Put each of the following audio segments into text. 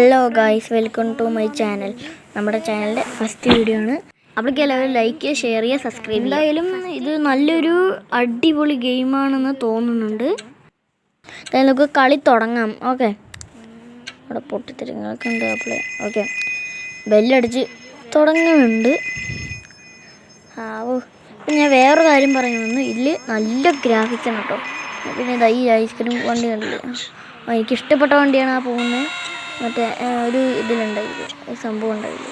Hello guys, welcome to my channel. നമ്മുടെ ചാനലിൻ്റെ first video ആണ്. അപ്പോഴേക്കും എല്ലാവരും ലൈക്ക് ചെയ്യുക, ഷെയർ ചെയ്യുക, സബ്സ്ക്രൈബ് ചെയ്യുക. എന്തായാലും ഇത് നല്ലൊരു അടിപൊളി ഗെയിമാണെന്ന് തോന്നുന്നുണ്ട്. നമുക്ക് കളി തുടങ്ങാം. ഓക്കെ, അവിടെ പൊട്ടിത്തെറിങ്ങളൊക്കെ ഉണ്ട്. അപ്പോൾ ഓക്കെ, ബെല്ലടിച്ച് തുടങ്ങുന്നുണ്ട്. പിന്നെ ഞാൻ വേറൊരു കാര്യം പറയുന്നു. ഇതിൽ നല്ല ഗ്രാഫിക്സ് ആണ് കേട്ടോ. പിന്നെ ഇതാ ഈ ഐസ്ക്രീം വണ്ടി കണ്ടില്ലേ, എനിക്കിഷ്ടപ്പെട്ട വണ്ടിയാണ് ആ പോകുന്നത്. മറ്റേ ഒരു ഇതിലുണ്ടായില്ലേ, സംഭവം ഉണ്ടായില്ലേ,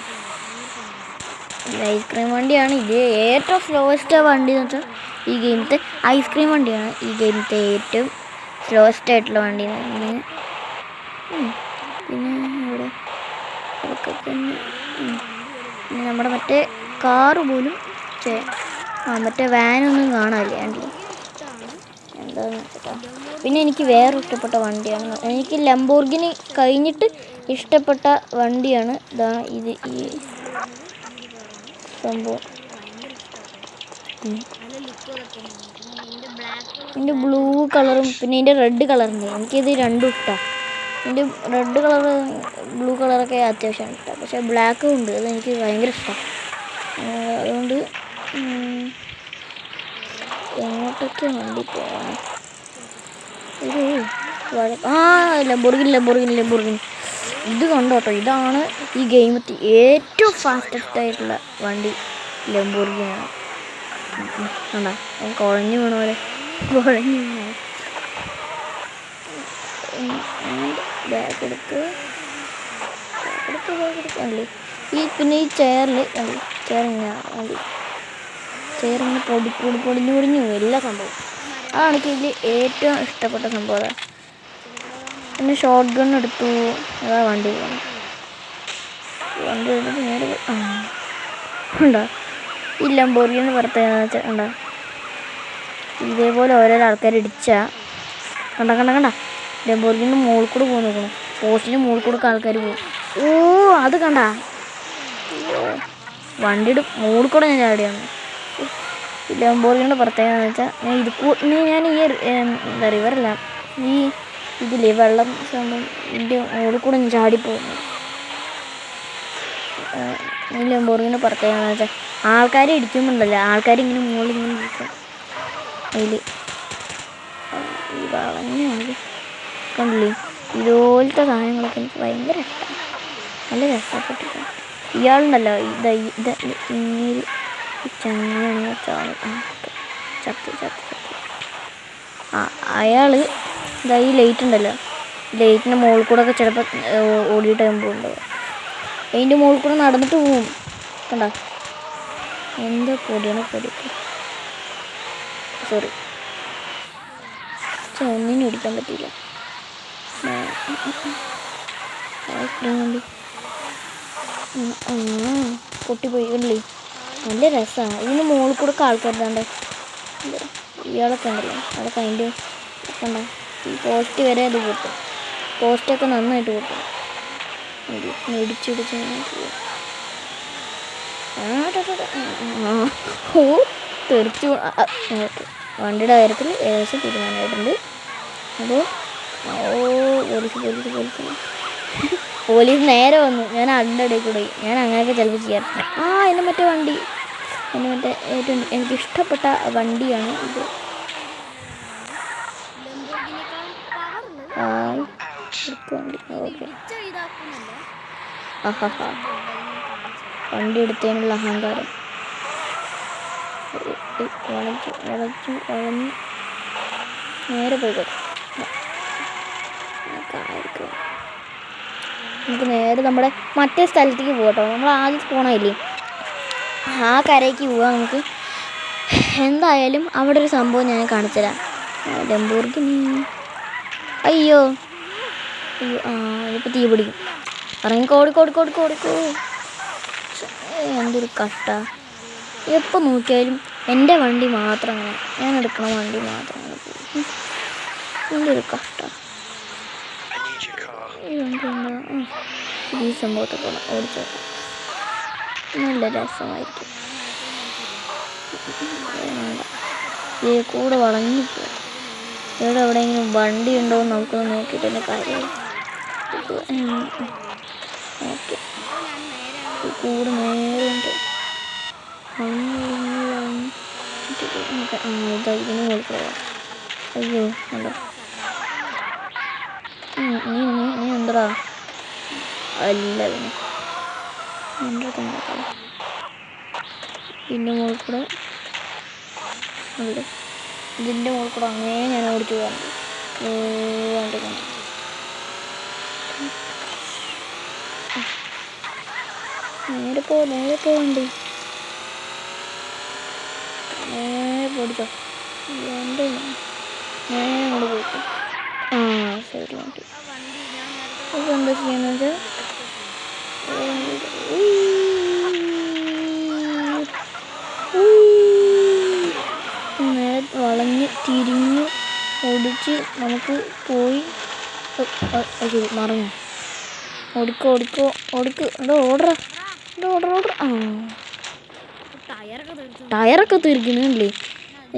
ഐസ്ക്രീം വണ്ടിയാണ്. ഇത് ഏറ്റവും സ്ലോവസ്റ്റ് വണ്ടി എന്ന് വെച്ചാൽ ഈ ഗെയിമത്തെ ഐസ്ക്രീം വണ്ടിയാണ്. ഈ ഗെയിമത്തെ ഏറ്റവും സ്ലോവസ്റ്റ് ആയിട്ടുള്ള വണ്ടി. പിന്നെ ഇവിടെ അതൊക്കെ പിന്നെ നമ്മുടെ മറ്റേ കാറ് പോലും മറ്റേ വാനൊന്നും കാണാനില്ല ആൻഡി. എന്താണെന്ന് വെച്ചിട്ടാ. പിന്നെ എനിക്ക് വേറെ ഇഷ്ടപ്പെട്ട വണ്ടിയാണ്, എനിക്ക് ലംബോർഗിനി കഴിഞ്ഞിട്ട് ഇഷ്ടപ്പെട്ട വണ്ടിയാണ് ഇതാ ഇത്, ഈ സംഭവം. ഇതിൻ്റെ ബ്ലൂ കളറും പിന്നെ ഇതിൻ്റെ റെഡ് കളറുണ്ട്. എനിക്കിത് രണ്ടും ഇഷ്ടമാണ്. ഇതിൻ്റെ റെഡ് കളറ് ബ്ലൂ കളറൊക്കെ അത്യാവശ്യമാണ് ഇഷ്ടം. പക്ഷേ ബ്ലാക്കും ഉണ്ട്, അതെനിക്ക് ഭയങ്കര ഇഷ്ടമാണ്. അതുകൊണ്ട് എങ്ങോട്ടൊക്കെ വണ്ടി പോകണം. ഇത് ലംബോർഗിനി ഇത് കണ്ടോട്ടോ. ഇതാണ് ഈ ഗെയിമത്തിൽ ഏറ്റവും ഫാസ്റ്റസ്റ്റ് ആയിട്ടുള്ള വണ്ടി, ലംബോർഗിനിയാണ്. കണ്ടോ, കുഴഞ്ഞു വീണ പോലെ കുഴഞ്ഞു വീണ. ബാഗ് എടുത്ത് കണ്ടി. ഈ പിന്നെ ഈ ചെയറിൽ കണ്ടി, ചെയറിങ്ങനെ പൊടിഞ്ഞു എല്ലാ സംഭവം. അതാണ് എനിക്ക് ഇതിൽ ഏറ്റവും ഇഷ്ടപ്പെട്ട സംഭവം. പിന്നെ ഷോട്ട് ഗൺ എടുത്തു. അതാ വണ്ടി എടുത്തിട്ട് നേരെ ഉണ്ടോ. ഈ ലംബോർഗിനി പ്രത്യേകത വെച്ചാൽ ഉണ്ടോ, ഇതേപോലെ ഓരോരോ ആൾക്കാർ ഇടിച്ചാൽ കണ്ട ലംബോർഗിനി മുകളിൽ കൂടെ പോകുന്ന നോക്കണം. പോസ്റ്റിന് മുകളിൽ കൂടെ ആൾക്കാർ പോകും. അത് കണ്ട, വണ്ടിയുടെ മുകളിൽ കൂടെ ഞാൻ ചാടിയാണ്. ലംബോർഗിനിയുടെ പ്രത്യേകത എന്ന് വെച്ചാൽ ഞാൻ ഈ എന്താ റിവറല്ല, ഈ ഇതില്ലേ വെള്ളം സംഭവം, ഇതിൻ്റെ മുകളിൽ കൂടെ ഞാൻ ചാടിപ്പോകുന്നു. ഈ ലംബോർഗിനിയുടെ പ്രത്യേകത എന്ന് വെച്ചാൽ ആൾക്കാരെ ഇടിക്കുമ്പോണ്ടല്ലോ, ആൾക്കാരിങ്ങനെ മുകളിൽ ഇങ്ങനെ ഇരിക്കും. അതിൽ ഈ വളഞ്ഞ കണ്ടില്ലേ, ഇതുപോലത്തെ സാധനങ്ങളൊക്കെ എനിക്ക് ഭയങ്കര ഇഷ്ടമാണ്. നല്ല രസപ്പെട്ടിട്ടാണ്. ഇയാളുണ്ടല്ലോ, ഇങ്ങനെ ചങ്ങാണ് ചത്ത് അയാൾ ഇതാ ഈ ലൈറ്റ് ഉണ്ടല്ലോ, ലൈറ്റിൻ്റെ മുകളിൽ കൂടെ ഒക്കെ ചിലപ്പോൾ ഓടിയിട്ട് പോകുന്നുണ്ടാവും. അതിൻ്റെ മുകളിൽ കൂടെ നടന്നിട്ട് പോവും. കണ്ടോ, എന്താ പൊടിയാണ് പൊടി. സോറി, ഒന്നിനും ഇടിക്കാൻ പറ്റിയില്ല. പൊട്ടിപ്പോയി കണ്ടില്ലേ, നല്ല രസമാണ്. ഇതിന് മുകളിൽ കൂടെ ഒക്കെ ആൾക്കാരുതാണ്ട് ഇയാളൊക്കെ ഉണ്ടല്ലോ, അതൊക്കെ അതിൻ്റെ കണ്ട ഈ പോസ്റ്റ് വരെ അത് പൊട്ടും. പോസ്റ്റൊക്കെ നന്നായിട്ട് പൊട്ടും. ഇടിച്ചിടിച്ച് തെറിച്ചു. ഓക്കെ, വണ്ടിയുടെ കാര്യത്തിൽ ഏകദേശം തീരുമാനമായിട്ടുണ്ട്. അപ്പോൾ പോലീസ് നേരെ വന്നു. ഞാൻ അതിൻ്റെ ഇടയിൽ കൂടെ ഞാൻ അങ്ങനെയൊക്കെ ചിലപ്പോൾ ചെയ്യാറുണ്ട്. എൻ്റെ മറ്റേ വണ്ടി, എൻ്റെ മറ്റേ ഏറ്റവും എനിക്കിഷ്ടപ്പെട്ട വണ്ടിയാണ് ഇത്. ഓക്കെ, വണ്ടി എടുത്തതിനുള്ള അഹങ്കാരം. വളഞ്ഞ് നേരെ പോയിക്കോട്ടെ. നമുക്ക് നേരെ നമ്മുടെ മറ്റേ സ്ഥലത്തേക്ക് പോകട്ടോ. നമ്മൾ ആദ്യം പോകണമില്ലേ, ആ കരയ്ക്ക് പോവാം നമുക്ക്. എന്തായാലും അവിടെ ഒരു സംഭവം ഞാൻ കാണിച്ചുതരാം. ലംബോർഗിനി അയ്യോ ഇതിപ്പോൾ തീ പിടിക്കും. ഇറങ്ങിക്കോടിക്കോ. എന്തൊരു കഷ്ടമാണ്. എപ്പോൾ നോക്കിയാലും എൻ്റെ വണ്ടി മാത്രം അങ്ങനെ, ഞാൻ എടുക്കണ വണ്ടി മാത്രം അങ്ങനെ പോകും. എന്തൊരു കഷ്ടമാണ്. ഈ സംഭവത്തെ പോലെ ഓടിച്ചോക്കാം, നല്ല രസമായിരിക്കും. ഇതിൽ കൂടെ വളഞ്ഞു പോകും. ഇവിടെ എവിടെയെങ്കിലും വണ്ടി ഉണ്ടോ എന്ന് നമുക്കൊന്ന് നോക്കിയിട്ട് തന്നെ കാര്യം. കൂടെ നേരെ ഉണ്ട്. ഇതിന് കൊടുക്കുക. അയ്യോ ഉണ്ടോ നീ എന്താ അല്ല പിന്നെ എൻ്റെ കണ്ടോ പിന്നെ മുകളിൽ കൂടെ ഉണ്ട്. ഇതിൻ്റെ മുകളിൽ കൂടെ അങ്ങനെ ഞാൻ ഓടിച്ചു പോകാറുണ്ട്. നേരെ പോകണ്ട്. നേരെ പൊടിച്ചോ എൻ്റെ നേരെ അങ്ങോട്ട് പോയിട്ടോ. ആ സൈഡിലോട്ട് അപ്പോൾ എന്താ ചെയ്യുന്നത് വെച്ചാൽ നേരെ വളഞ്ഞ് തിരിഞ്ഞ് ഓടിച്ച് നമുക്ക് പോയി. മറന്നു ഓടിക്കോ ഓർഡർ. ആ ടയറൊക്കെ തീർക്കുന്നില്ലേ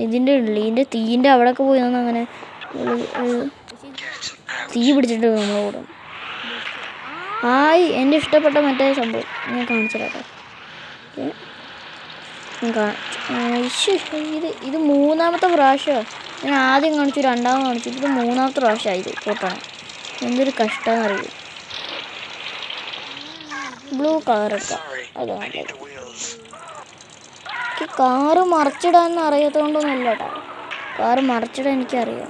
ഇതിൻ്റെ ഉള്ളിൽ. ഇതിൻ്റെ തീൻ്റെ അവിടെയൊക്കെ പോയി നിന്ന് അങ്ങനെ തീ പിടിച്ചിട്ട് നമ്മൾ ഓടും. എൻ്റെ ഇഷ്ടപ്പെട്ട മറ്റേ സംഭവം ഞാൻ കാണിച്ചു തരാം. ഇത് മൂന്നാമത്തെ പ്രാവശ്യമാണ്. ഞാൻ ആദ്യം കാണിച്ചു, രണ്ടാമത് കാണിച്ചു, ഇത് മൂന്നാമത്തെ പ്രാവശ്യമായി ഇത് പൊട്ടണം. എന്തൊരു കഷ്ടമെന്ന് അറിയൂ. ബ്ലൂ കളറൊക്കെ അത് നല്ലത്. കാറ് മറിച്ചിടാൻ അറിയാത്തതുകൊണ്ടൊന്നുമില്ല കേട്ടോ. കാറ് മറിച്ചിടാൻ എനിക്കറിയാം.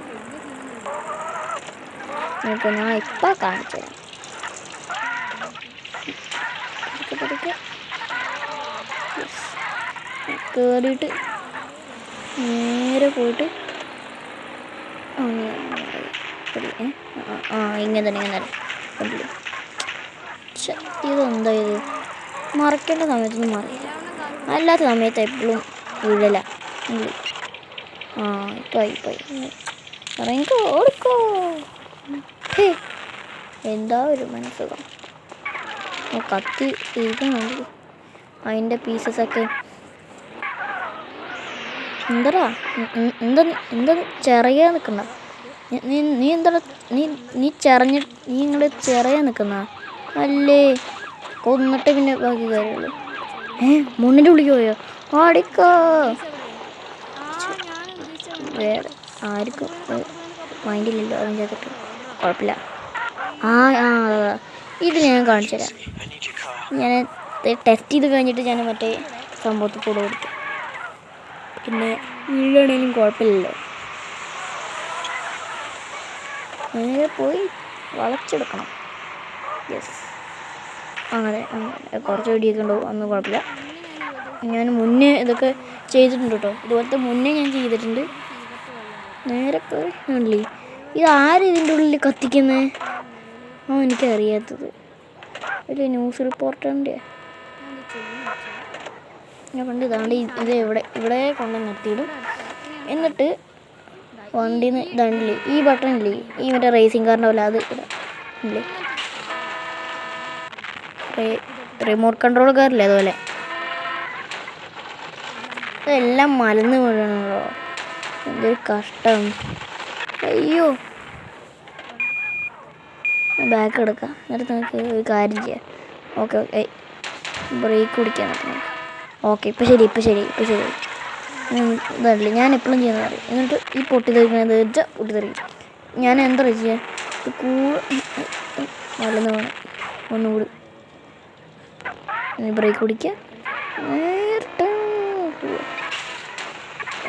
നോക്കൂ ഞാൻ ഇപ്പം കാണിച്ചു തരാം. കയറിയിട്ട് നേരെ പോയിട്ട് ഇങ്ങനെ തന്നെ ഇതെന്താ ഇത് മറക്കേണ്ട സമയത്തൊന്നും മറിയില്ല, അല്ലാത്ത സമയത്ത് എപ്പോഴും വീഴല. ഇപ്പം ഇറങ്ങിക്കോ ഓടിക്കോ. എന്താ ഒരു മനസ്സുഖം. കത്തി ഇരിക്കുന്നുണ്ട് അതിൻ്റെ പീസസൊക്കെ. എന്താ ചെറിയ നിൽക്കണ്ട നീ എന്താ നീ ഇങ്ങോട്ട് ചെറിയ നിൽക്കുന്ന അല്ലേ? കൊന്നിട്ട് പിന്നെ ബാക്കി കാര്യമുള്ളൂ. മുന്നിൻ്റെ ഉള്ളിക്ക് പോയോ? ഓടിക്കോ. വേറെ ആർക്കും മൈൻഡില്ലല്ലോ അതും ചെയ്തിട്ട് കുഴപ്പമില്ല. ഇത് ഞാൻ കാണിച്ചു തരാം. ഞാൻ ടെസ്റ്റ് ചെയ്ത് കഴിഞ്ഞിട്ട് ഞാൻ മറ്റേ സംഭവത്തിൽ കൂടെ കൊടുത്തു. പിന്നെ വീഴാണെങ്കിലും കുഴപ്പമില്ലല്ലോ. നേരെ പോയി വളച്ചെടുക്കണം. യെസ് അങ്ങനെ കുറച്ച് വെടിയൊക്കെ ഉണ്ടാവും, ഒന്നും കുഴപ്പമില്ല. ഞാൻ മുന്നേ ഇതൊക്കെ ചെയ്തിട്ടുണ്ട് കേട്ടോ. ഇതുപോലത്തെ മുന്നേ ഞാൻ ചെയ്തിട്ടുണ്ട്. നേരെ പോയി ഉള്ളി. ഇത് ആരും ഇതിൻ്റെ ഉള്ളിൽ കത്തിക്കുന്നത് എനിക്കറിയാത്തത്. ഒരു ന്യൂസ് റിപ്പോർട്ടറിൻ്റെ ഞാൻ പണ്ട് ഇതാണ്ട് ഇത് ഇവിടെ കൊണ്ട് നിർത്തിയിടും. എന്നിട്ട് വണ്ടിന്ന് ഇതാണ്ടില്ലേ ഈ ബട്ടൺ ഇല്ലേ, ഈ മറ്റേ റേസിംഗ് കാറിൻ്റെ പോലെ അത് ഇല്ലേ റിമോട്ട് കൺട്രോൾ കാറില്ലേ അതുപോലെ ഇതെല്ലാം മലന്ന് വീഴണല്ലോ. എന്തൊരു കഷ്ടം. അയ്യോ ബാക്ക് എടുക്കാം. എന്നിട്ട് നമുക്ക് ഒരു കാര്യം ചെയ്യാം. ഓക്കെ ബ്രേക്ക് പിടിക്കാൻ നോക്കാം. ഓക്കെ ഇപ്പം ശരി ഇതല്ലേ ഞാൻ എപ്പോഴും ചെയ്യുന്നത് അറിയാം. എന്നിട്ട് ഈ പൊട്ടിത്തെറിക്കുന്നത് വെച്ചാൽ പൊട്ടിത്തെറിക്കും. ഞാൻ എന്താ ചെയ്യുക, മലന്ന് വേണം ഒന്നുകൂടി ബ്രേക്ക് പിടിക്കുക.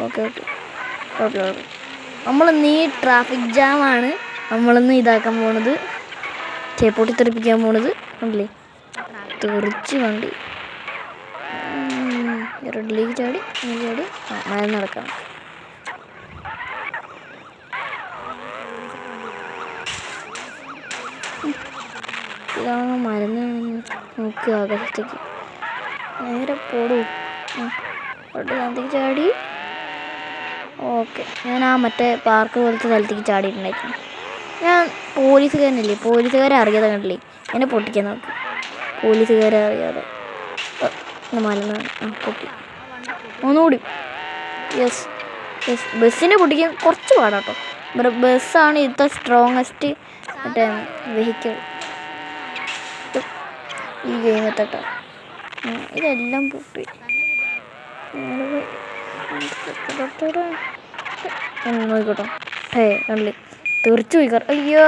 ഓക്കെ കുഴപ്പമില്ല. നമ്മളിന്ന് ഈ ട്രാഫിക് ജാമാണ് നമ്മളിന്ന് ഇതാക്കാൻ പോണത്, പൊട്ടിത്തെറിപ്പിക്കാൻ പോണത്. ഉണ്ടല്ലേ തെറിച്ച് വണ്ടി റെഡിലേക്ക് ചാടി മഴ നടക്കാം. ഇതാണ് മരുന്ന് നോക്കുക ആകാശത്തേക്ക് നേരെ പോടൂ. റെഡിലേക്ക് ചാടി. ഓക്കെ ഞാൻ മറ്റേ പാർക്ക് പോലത്തെ സ്ഥലത്തേക്ക് ചാടിയിട്ടുണ്ടായിരുന്നു. ഞാൻ പോലീസുകാരെ അറിയാതെ കണ്ടില്ലേ എന്നെ പൊട്ടിക്കാൻ നോക്കി. പോലീസുകാരെ അറിയാതെ മലന്ന് പൊട്ടി. ഒന്നുകൂടി യെസ് ബസ്സിനെ പൊട്ടിക്കാൻ കുറച്ച് പാടാട്ടോ. ബസ്സാണ് ഇന്നത്തെ സ്ട്രോങ്ങസ്റ്റ് മറ്റേ വെഹിക്കിൾ ഈ ഗെയിമത്തെട്ടോ. ഇതെല്ലാം പൊട്ടി. നോക്കിക്കോട്ടോ. കണ്ടില്ലേ തെറിച്ചു പോയി. അയ്യോ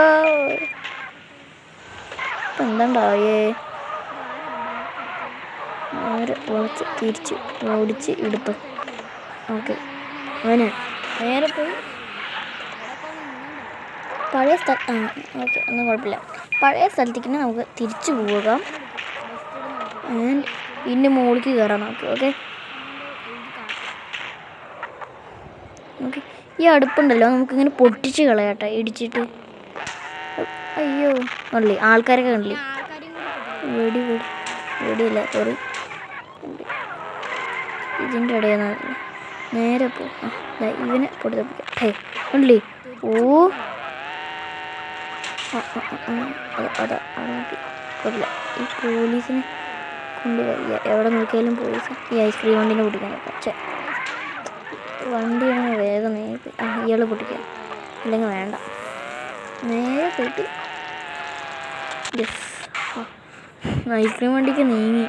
ഇപ്പം എന്താണ്ടായേ? നേരെ പൊളിച്ച് തിരിച്ച് ഓടിച്ച് എടുത്തു. ഓക്കെ അവന് നേരെ പോയി പഴയ സ്ഥലം. ഓക്കെ ഒന്നും കുഴപ്പമില്ല. പഴയ സ്ഥലത്തേക്ക് തന്നെ നമുക്ക് തിരിച്ചു പോകാം. ആൻഡ് ഇന്ന് മുകളിലേക്ക് കയറാം നമുക്ക്. ഓക്കെ ഓക്കെ ഈ അടുപ്പുണ്ടല്ലോ നമുക്കിങ്ങനെ പൊട്ടിച്ച് കളയാട്ടെ ഇടിച്ചിട്ട്. അയ്യോ കണ്ടില്ലേ ആൾക്കാരൊക്കെ കണ്ടില്ലേ? വെടിയില്ല സോറി. ഇതിൻ്റെ ഇടയിൽ നേരെ പോ. ഇവനെ പൊട്ടി തപ്പിക്കാം. കണ്ടില്ലേ? ഓ അതാ നോക്കി കുഴപ്പമില്ല. ഈ പോലീസിനെ കൊണ്ടുപോയി എവിടെ നോക്കിയാലും പോലീസ്. ഈ ഐസ്ക്രീം വണ്ടീനെ പൊട്ടിക്കാനൊക്കെ. പക്ഷേ വണ്ടിയാണ് വേഗം നേരെ ഇയാൾ പൊട്ടിക്കാം. അല്ലെങ്കിൽ വേണ്ട, നേരെ പോയിട്ട് യെസ് ഐസ്ക്രീം വണ്ടിക്ക് നീങ്ങി.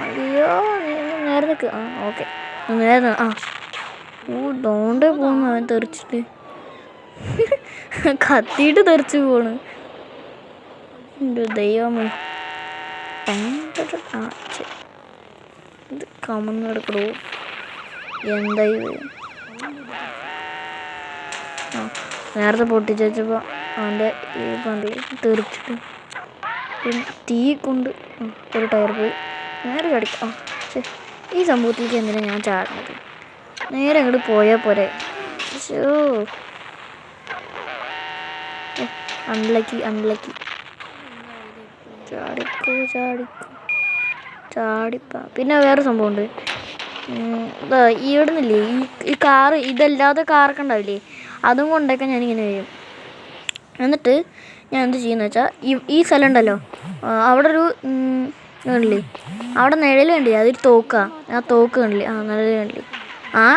അയ്യോ നേരെ നിൽക്ക്. ഓക്കെ നേരെ ഡോണ്ടേ പോകുന്നു. അവൻ തെറിച്ചിട്ട് കത്തിയിട്ട് തെറിച്ച് പോണ്. ദൈവമേ ഇത് കമന്ന് കിടക്കടോ. എന്തായി നേരത്തെ പൊട്ടിച്ച് വെച്ചപ്പോൾ അവൻ്റെ ഈ പണ്ടിൽ തെറിച്ചിട്ട് പിന്നെ തീ കൊണ്ട് ഒരു ടയർ പോയി. നേരെ ചടിക്കും. ഈ സംഭവത്തിലേക്ക് എന്തിനാണ് ഞാൻ ചാടുന്നത്? നേരെ അങ്ങോട്ട് പോയാൽ പോരെ. അൺലക്കി ചാടിപ്പ. പിന്നെ വേറെ സംഭവമുണ്ട്. ഇതാ ഇവിടുന്നില്ലേ ഈ കാറ് ഇതല്ലാതെ കാറൊക്കെ ഉണ്ടാവില്ലേ, അതും കൊണ്ടൊക്കെ ഞാനിങ്ങനെ വരും. എന്നിട്ട് ഞാൻ എന്ത് ചെയ്യുന്ന വെച്ചാൽ ഈ സ്ഥലം ഉണ്ടല്ലോ അവിടെ ഒരു കണ്ടില്ലേ, അവിടെ നിഴൽ കണ്ടില്ലേ, അതൊരു തോക്കാണ്. ആ തോക്ക് കണ്ടില്ലേ, നിഴൽ കണ്ടില്ലേ,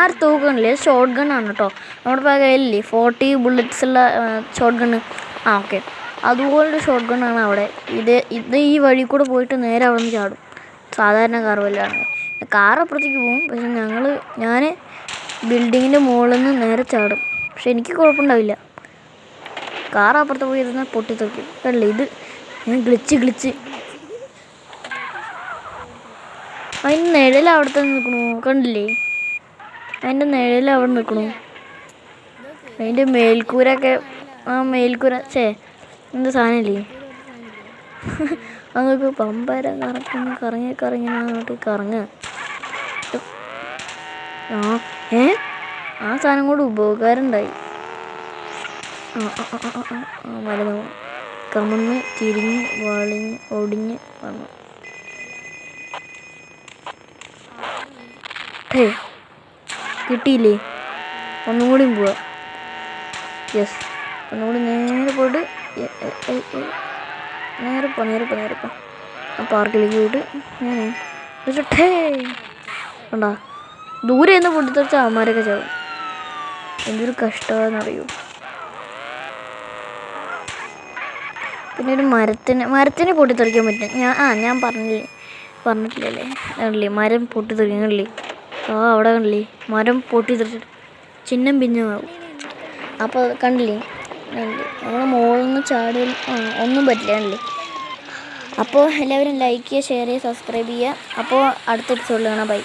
ഒരു തോക്ക് കണ്ടില്ലേ, ഷോർട്ട് ഗണ്ണാണ് കേട്ടോ. നമ്മുടെ കയ്യിലില്ലേ 40 bullets ഉള്ള ഷോർട്ട് ഗണ്ണ്. ഓക്കെ അതുപോലൊരു ഷോർട്ട് ഗണ്ണാണ് അവിടെ. ഇത് ഈ വഴി കൂടെ പോയിട്ട് നേരെ അവിടെ നിന്ന് ചാടും. സാധാരണ കാർ വല്ലാണ്. കാർ അപ്പുറത്തേക്ക് പോകും. പക്ഷെ ഞാൻ ബിൽഡിങ്ങിൻ്റെ മുകളിൽ നിന്ന് നേരെ ചാടും. പക്ഷെ എനിക്ക് കുഴപ്പമുണ്ടാവില്ല. കാർ അപ്പുറത്ത് പോയി ഇരുന്നാൽ പൊട്ടിത്തെറിക്കും. കണ്ടില്ലേ, ഇത് ഗ്ലിച്ച് അതിൻ്റെ നിഴൽ അവിടെ തന്നെ നിൽക്കണു. കണ്ടില്ലേ, അതിൻ്റെ നിഴൽ അവിടെ നിൽക്കണു. അതിൻ്റെ മേൽക്കൂരൊക്കെ മേൽക്കൂര എന്ത് സാധനമില്ലേ അതൊക്കെ പമ്പരം കറങ്ങി അങ്ങോട്ട് കറങ്ങുക. ആ സാധനം കൂടെ ഉപകാരം ഉണ്ടായി. മരുന്ന് കമന്ന് തിരിഞ്ഞ് വളഞ്ഞ് ഒടിഞ്ഞ് വന്നു. കിട്ടിയില്ലേ? ഒന്നും കൂടി പോവാ. യെസ് ഒന്നുകൂടി നേരെ പോയിട്ട് നേരെ പോ ആ പാർക്കിലേക്ക് പോയിട്ട് കണ്ടാ ദൂരെ നിന്ന് പൊട്ടിത്തെറിച്ച അമ്മമാരൊക്കെ ചാവും. എന്തൊരു കഷ്ടമാണെന്നറിയൂ. പിന്നെ ഒരു മരത്തിന് പൊട്ടിത്തെറിക്കാൻ പറ്റും. ഞാൻ പറഞ്ഞിട്ടില്ലല്ലേ കണ്ടില്ലേ, മരം പൊട്ടിത്തെറിക്കാൻ കണ്ടില്ലേ. അവിടെ കണ്ടില്ലേ മരം പൊട്ടിത്തെറിച്ചിട്ട് ചിഹ്നം ഭിന്നമാവും. അപ്പോൾ കണ്ടില്ലേ നമ്മൾ മുകളിൽ നിന്ന് ചാടി ഒന്നും പറ്റില്ല കണ്ടില്ലേ. അപ്പോൾ എല്ലാവരും ലൈക്ക് ചെയ്യുക, ഷെയർ ചെയ്യുക, സബ്സ്ക്രൈബ് ചെയ്യുക. അപ്പോൾ അടുത്ത എപ്പിസോഡിൽ കാണാം. ബൈ.